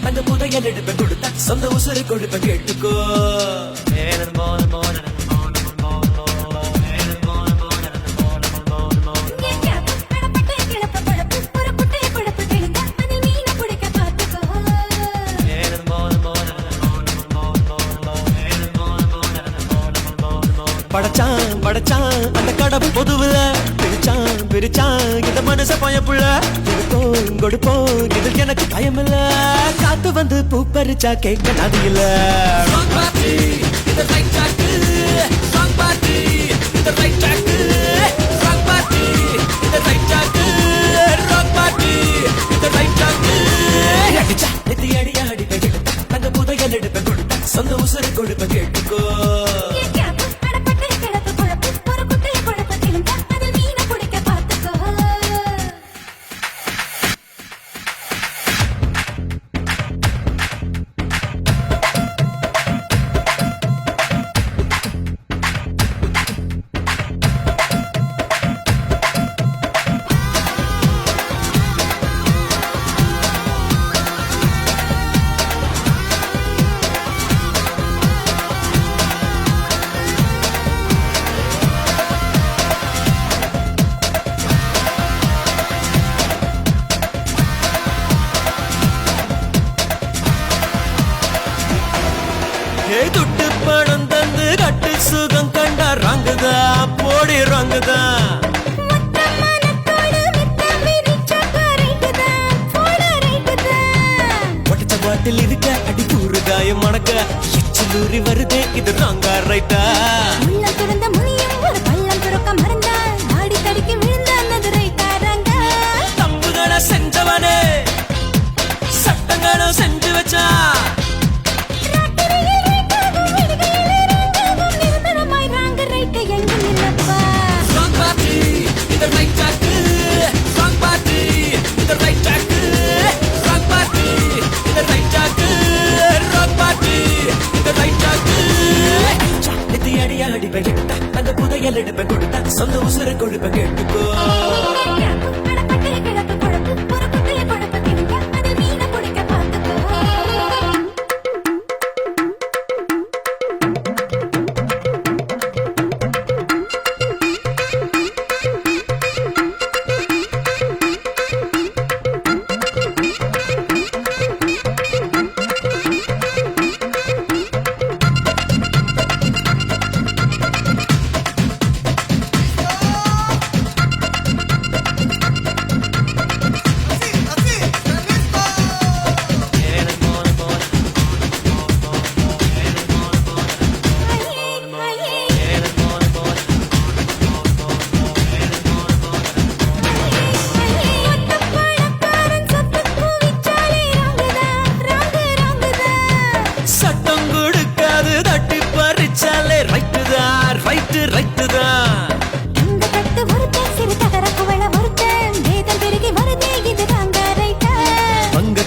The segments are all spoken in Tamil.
அந்த புதையல் எடுப்ப கொடுத்த சொந்த உசுறு கொடுப்ப கேட்டுக்கோ படைச்சான் படைச்சான் அந்த கடவுள் பொதுவுல பிரிச்சான் பிரிச்சான் இந்த மனச பயப்புள்ள கொடுப்போம் கொடுப்போம் இதில் எனக்கு பயமில்ல காத்து வந்து பூ பறிச்சா கேட்க நதி இல்ல அடி அந்த புதையல் எடுப்ப கொடுத்த சொந்த உசுறு கொடுப்ப கேட்டுக்கோ துட்டு பணம் தந்து கட்டு சுகம் கண்டா ரங்குதா போடி ரங்குதா ஒட்டச்ச பாட்டில் இருக்க அடி கூறு காயம் மணக்க எச்சிலூரி வருதே இது ராங்கா ரைட்டா தம்புகளை செஞ்சவனே சட்டங்களும் செஞ்சு வச்சா அந்த புதையல் எடுப்ப கொடுத்த சொந்த உசுறு கொடுப்ப கேட்டுக்கோ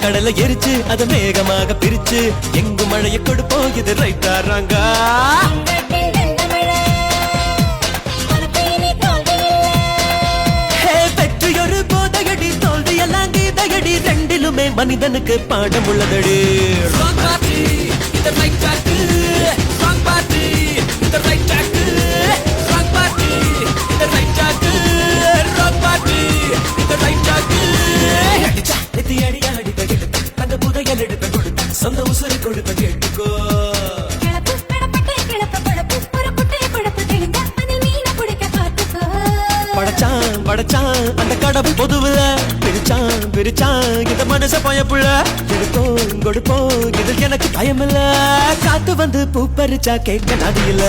கடலை எரிச்சு அத மேகமாக பிரிச்சு எங்கு மழைய கொடுப்போம் இது ரைட்டாராங்க வெற்றியொரு போதையடி தோல்வி எல்லாம் கீதையடி ரெண்டிலுமே மனிதனுக்கு பாடம் உள்ளதடி அந்த புதையல் எடுப்ப கொடுத்த சொந்த உசுறு கொடுப்ப கேட்டுக்கோ படைச்சான் படைச்சான் அந்த கடவுள் பொதுவுல பிரிச்சான் பிரிச்சான் இந்த மனச பயப்புள்ள எடுப்போம் கொடுப்போம் இதில் எனக்கு பயமில்ல காத்து வந்து பூ பறிச்சா கேட்க நதி இல்ல